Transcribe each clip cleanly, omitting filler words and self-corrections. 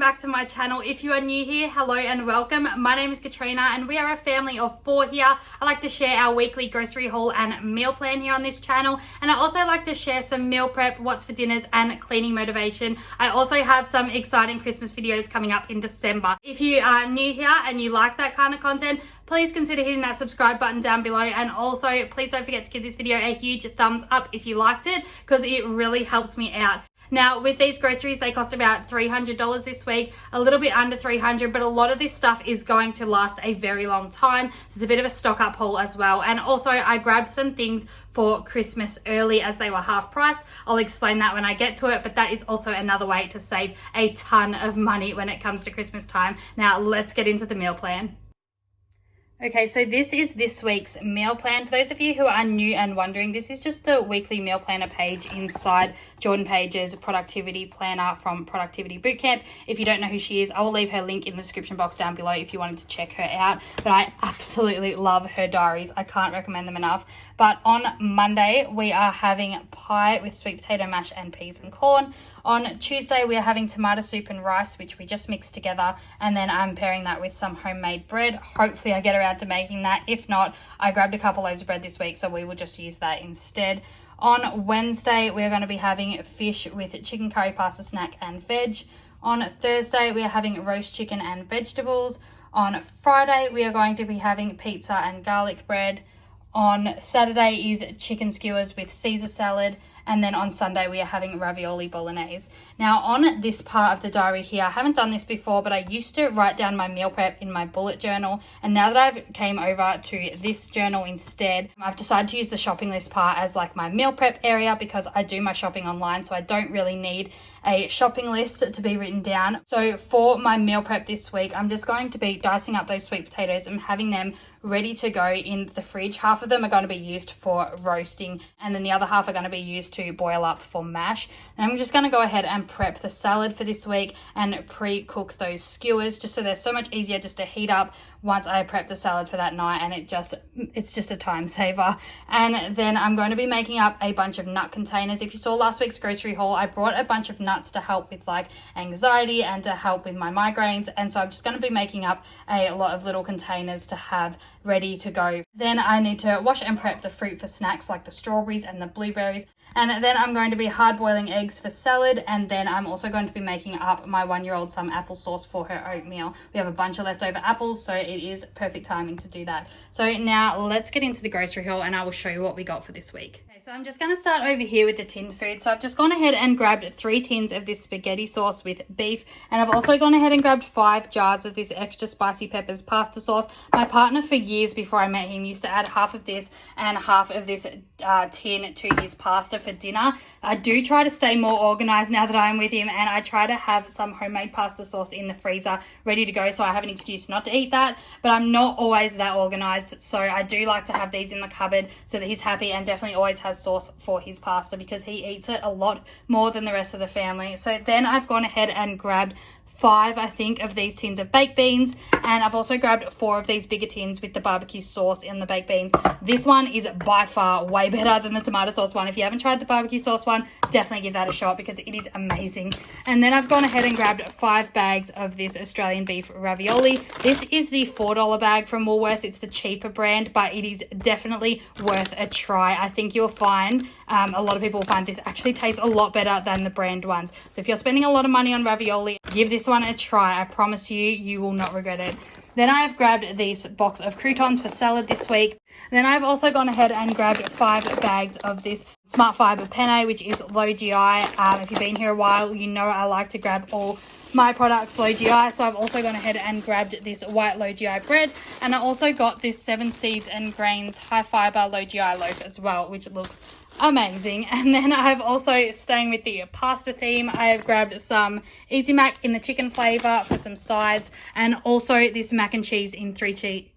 back to my channel. If you are new here, hello and welcome. My name is Katrina and we are a family of 4 here. I like to share our weekly grocery haul and meal plan here on this channel, and I also like to share some meal prep, what's for dinners and cleaning motivation. I also have some exciting Christmas videos coming up in December. If you are new here and you like that kind of content, please consider hitting that subscribe button down below, and also please don't forget to give this video a huge thumbs up if you liked it, because it really helps me out. Now, with these groceries, they cost about $300 this week, a little bit under $300, but a lot of this stuff is going to last a very long time. So it's a bit of a stock up haul as well. And also I grabbed some things for Christmas early as they were half price. I'll explain that when I get to it, but that is also another way to save a ton of money when it comes to Christmas time. Now let's get into the meal plan. Okay, so this is this week's meal plan. For those of you who are new and wondering, this is just the weekly meal planner page inside Jordan Page's productivity planner from Productivity Bootcamp. If you don't know who she is, I will leave her link in the description box down below if you wanted to check her out. But I absolutely love her diaries. I can't recommend them enough. But on Monday, we are having pie with sweet potato mash and peas and corn. On Tuesday, we are having tomato soup and rice, which we just mixed together. And then I'm pairing that with some homemade bread. Hopefully I get around to making that. If not, I grabbed a couple loaves of bread this week, so we will just use that instead. On Wednesday, we're going to be having fish with chicken curry pasta snack and veg. On Thursday, we are having roast chicken and vegetables. On Friday, we are going to be having pizza and garlic bread. On Saturday is chicken skewers with Caesar salad. And then on Sunday, we are having ravioli bolognese. Now, on this part of the diary here, I haven't done this before, but I used to write down my meal prep in my bullet journal. And now that I've came over to this journal instead, I've decided to use the shopping list part as like my meal prep area, because I do my shopping online, so I don't really need a shopping list to be written down. So for my meal prep this week, I'm just going to be dicing up those sweet potatoes and having them ready to go in the fridge. Half of them are going to be used for roasting, and then the other half are going to be used to boil up for mash. And I'm just going to go ahead and prep the salad for this week and pre-cook those skewers, just so they're so much easier just to heat up once I prep the salad for that night, and it's just a time saver. And then I'm going to be making up a bunch of nut containers. If you saw last week's grocery haul, I brought a bunch of nuts to help with like anxiety and to help with my migraines, and so I'm just going to be making up a lot of little containers to have ready to go. Then I need to wash and prep the fruit for snacks like the strawberries and the blueberries, and then I'm going to be hard boiling eggs for salad, and then I'm also going to be making up my 1-year-old some applesauce for her oatmeal. We have a bunch of leftover apples, so it is perfect timing to do that. So now let's get into the grocery haul and I will show you what we got for this week. So I'm just going to start over here with the tinned food. So I've just gone ahead and grabbed 3 tins of this spaghetti sauce with beef, and I've also gone ahead and grabbed 5 jars of this extra spicy peppers pasta sauce. My partner, for years before I met him, used to add half of this and half of this tin to his pasta for dinner. I do try to stay more organized now that I'm with him, and I try to have some homemade pasta sauce in the freezer ready to go, so I have an excuse not to eat that, but I'm not always that organized, so I do like to have these in the cupboard so that he's happy, and definitely always has sauce for his pasta because he eats it a lot more than the rest of the family. So then I've gone ahead and grabbed 5, I think, of these tins of baked beans, and I've also grabbed 4 of these bigger tins with the barbecue sauce in the baked beans. This one is by far way better than the tomato sauce one. If you haven't tried the barbecue sauce one, definitely give that a shot because it is amazing. And then I've gone ahead and grabbed 5 bags of this Australian beef ravioli. This is the $4 bag from Woolworths. It's the cheaper brand, but it is definitely worth a try. I think you'll find a lot of people will find this actually tastes a lot better than the brand ones. So if you're spending a lot of money on ravioli, give this one a try. I promise you, you will not regret it. Then I have grabbed this box of croutons for salad this week. Then I've also gone ahead and grabbed 5 bags of this Smart Fiber penne, which is low GI. If you've been here a while, you know I like to grab all my products low GI, so I've also gone ahead and grabbed this white low GI bread, and I also got this 7 Seeds and Grains high fiber low GI loaf as well, which looks amazing. And then I've also, staying with the pasta theme, I have grabbed some Easy Mac in the chicken flavor for some sides, and also this mac and cheese in 3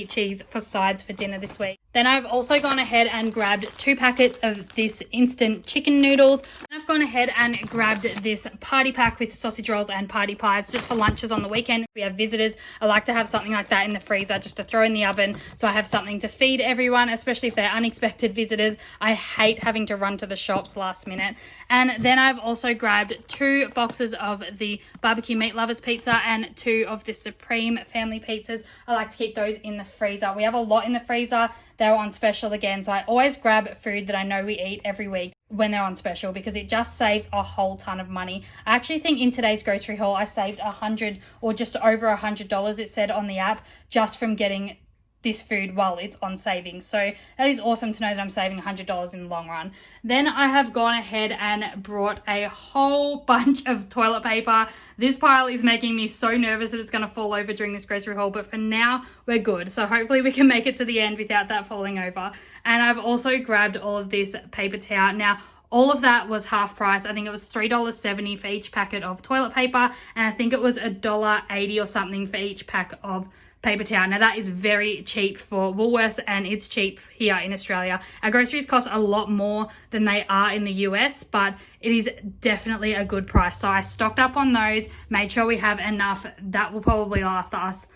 cheese for sides for dinner this week. Then I've also gone ahead and grabbed 2 packets of this instant chicken noodles. And I've gone ahead and grabbed this party pack with sausage rolls and party pies just for lunches on the weekend. If we have visitors, I like to have something like that in the freezer just to throw in the oven so I have something to feed everyone, especially if they're unexpected visitors. I hate having to run to the shops last minute. And then I've also grabbed 2 boxes of the barbecue meat lovers pizza and 2 of the Supreme family pizzas. I like to keep those in the freezer. We have a lot in the freezer. They're on special again, so I always grab food that I know we eat every week when they're on special because it just saves a whole ton of money. I actually think in today's grocery haul I saved $100 or just over $100, it said on the app, just from getting this food while it's on savings. So that is awesome to know that I'm saving $100 in the long run. Then I have gone ahead and brought a whole bunch of toilet paper. This pile is making me so nervous that it's going to fall over during this grocery haul, but for now we're good. So hopefully we can make it to the end without that falling over. And I've also grabbed all of this paper towel. Now, all of that was half price. I think it was $3.70 for each packet of toilet paper, and I think it was $1.80 or something for each pack of paper towel. Now that is very cheap for Woolworths, and it's cheap here in Australia. Our groceries cost a lot more than they are in the US, but it is definitely a good price. So I stocked up on those, made sure we have enough. That will probably last us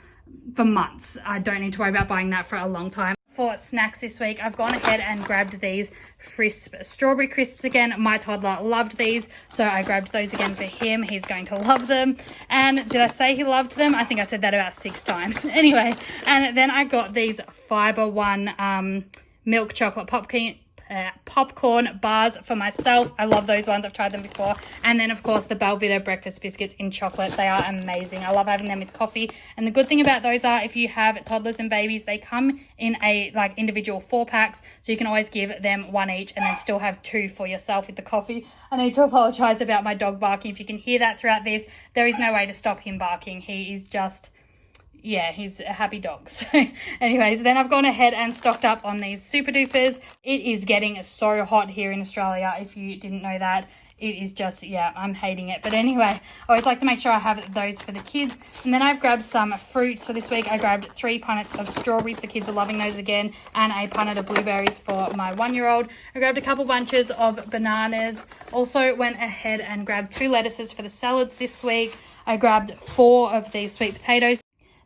for months. I don't need to worry about buying that for a long time. For snacks this week, I've gone ahead and grabbed these crisp strawberry crisps again. My toddler loved these, so I grabbed those again for him. He's going to love them. And did I say he loved them? I think I said that about 6 times. Anyway, and then I got these Fiber One milk chocolate popcorn bars for myself. I love those ones. I've tried them before. And then of course the Belvedere breakfast biscuits in chocolate. They are amazing. I love having them with coffee. And the good thing about those are if you have toddlers and babies, they come in a like individual 4 packs, so you can always give them 1 each and then still have 2 for yourself with the coffee. I need to apologize about my dog barking. If you can hear that throughout this, there is no way to stop him barking. He is just, yeah, he's a happy dog. So anyways, then I've gone ahead and stocked up on these Super Dupers. It is getting so hot here in Australia, if you didn't know that. It is just, yeah, I'm hating it. But anyway, I always like to make sure I have those for the kids. And then I've grabbed some fruit. So this week I grabbed 3 punnets of strawberries. The kids are loving those again. And a punnet of blueberries for my 1-year-old. I grabbed a couple bunches of bananas. Also went ahead and grabbed 2 lettuces for the salads this week. I grabbed 4 of these sweet potatoes.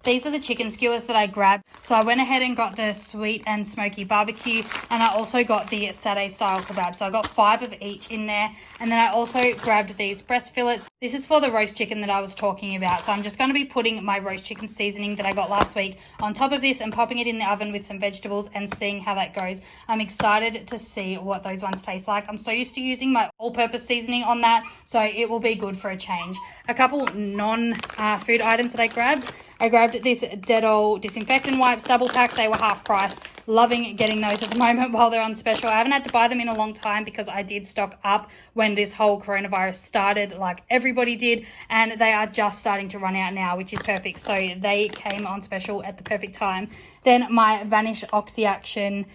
These are the chicken skewers that I grabbed. So I went ahead and got the sweet and smoky barbecue, and I also got the satay style kebab. So I got 5 of each in there. And then I also grabbed these breast fillets. This is for the roast chicken that I was talking about. So I'm just going to be putting my roast chicken seasoning that I got last week on top of this and popping it in the oven with some vegetables and seeing how that goes. I'm excited to see what those ones taste like. I'm so used to using my all-purpose seasoning on that, so it will be good for a change. A couple non-food items that I grabbed. I grabbed this Dettol disinfectant wipes double pack. They were half price. Loving getting those at the moment while they're on special. I haven't had to buy them in a long time because I did stock up when this whole coronavirus started, like everybody did, and they are just starting to run out now, which is perfect. So they came on special at the perfect time. Then my Vanish Oxy Action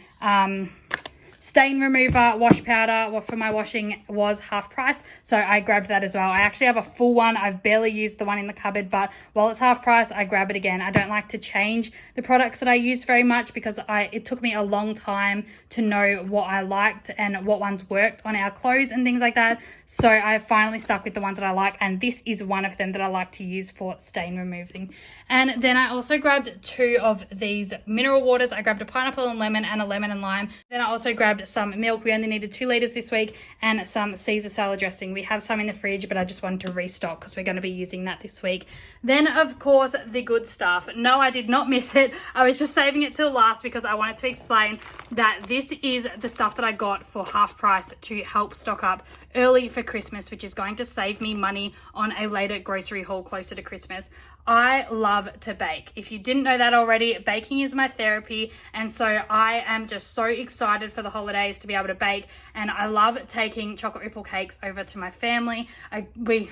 stain remover wash powder for my washing was half price, so I grabbed that as well. I actually have a full one. I've barely used the one in the cupboard, but while it's half price, I grab it again. I don't like to change the products that I use very much because it took me a long time to know what I liked and what ones worked on our clothes and things like that. So I finally stuck with the ones that I like, and this is one of them that I like to use for stain removing. And then I also grabbed 2 of these mineral waters. I grabbed a pineapple and lemon and a lemon and lime. Then I also grabbed some milk. We only needed 2 liters this week, and some Caesar salad dressing. We have some in the fridge, but I just wanted to restock because we're going to be using that this week. Then of course the good stuff. No, I did not miss it. I was just saving it till last because I wanted to explain that this is the stuff that I got for half price to help stock up early for Christmas, which is going to save me money on a later grocery haul closer to Christmas. I love to bake. If you didn't know that already, baking is my therapy, and so I am just so excited for the holidays to be able to bake. And I love taking chocolate ripple cakes over to my family. We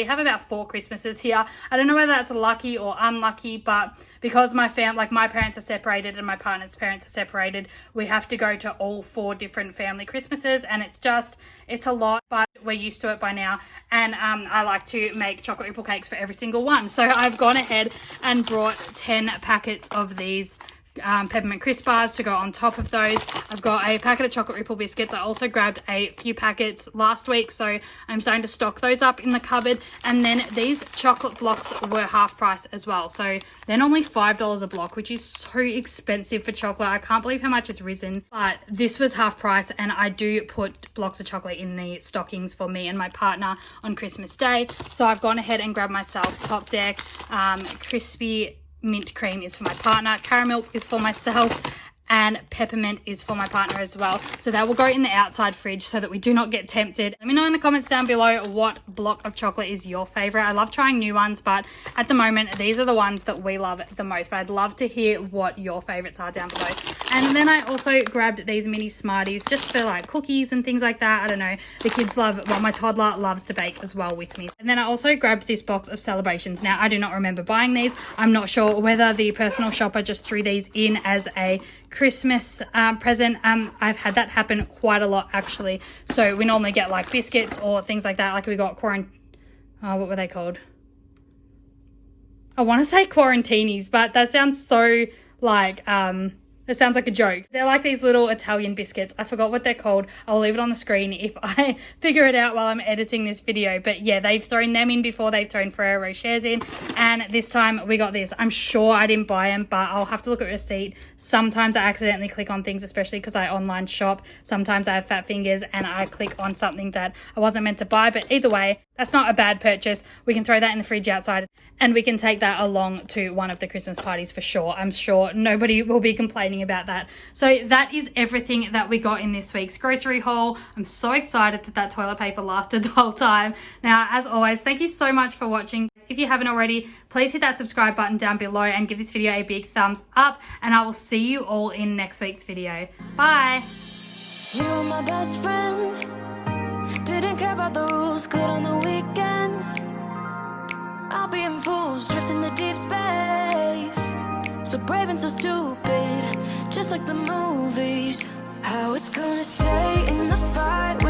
have about 4 Christmases here. I don't know whether that's lucky or unlucky, but because my parents are separated and my partner's parents are separated, we have to go to all 4 different family Christmases, and it's a lot, but we're used to it by now. And I like to make chocolate ripple cakes for every single one. So I've gone ahead and brought 10 packets of these peppermint crisp bars to go on top of those. I've got a packet of chocolate ripple biscuits. I also grabbed a few packets last week, so I'm starting to stock those up in the cupboard. And then these chocolate blocks were half price as well, so they're normally $5 a block, which is so expensive for chocolate. I can't believe how much it's risen, but this was half price, and I do put blocks of chocolate in the stockings for me and my partner on Christmas Day. So I've gone ahead and grabbed myself Top Deck. Crispy mint cream is for my partner, caramel is for myself, and peppermint is for my partner as well. So that will go in the outside fridge so that we do not get tempted. Let me know in the comments down below what block of chocolate is your favorite. I love trying new ones, but at the moment these are the ones that we love the most, but I'd love to hear what your favorites are down below. And then I also grabbed these mini Smarties just for like cookies and things like that. I don't know, the kids love, well, my toddler loves to bake as well with me. And then I also grabbed this box of Celebrations. Now I do not remember buying these. I'm not sure whether the personal shopper just threw these in as a Christmas present. I've had that happen quite a lot actually. So we normally get like biscuits or things like that. Like we got what were they called? I want to say quarantinis, but that sounds so like it sounds like a joke. They're like these little Italian biscuits. I forgot what they're called. I'll leave it on the screen if I figure it out while I'm editing this video. But yeah, they've thrown them in before. They've thrown Ferrero Rochers in. And this time we got this. I'm sure I didn't buy them, but I'll have to look at receipt. Sometimes I accidentally click on things, especially because I online shop. Sometimes I have fat fingers and I click on something that I wasn't meant to buy. But either way, that's not a bad purchase. We can throw that in the fridge outside and we can take that along to one of the Christmas parties for sure. I'm sure nobody will be complaining about that. So that is everything that we got in this week's grocery haul. I'm so excited that that toilet paper lasted the whole time. Now, as always, thank you so much for watching. If you haven't already, please hit that subscribe button down below and give this video a big thumbs up, and I will see you all in next week's video. Bye. You were my best friend. Didn't care about the rules, good on the weekends. I'll be in fools, drifting to deep space. So brave and so stupid, just like the movies. How it's gonna stay in the fight.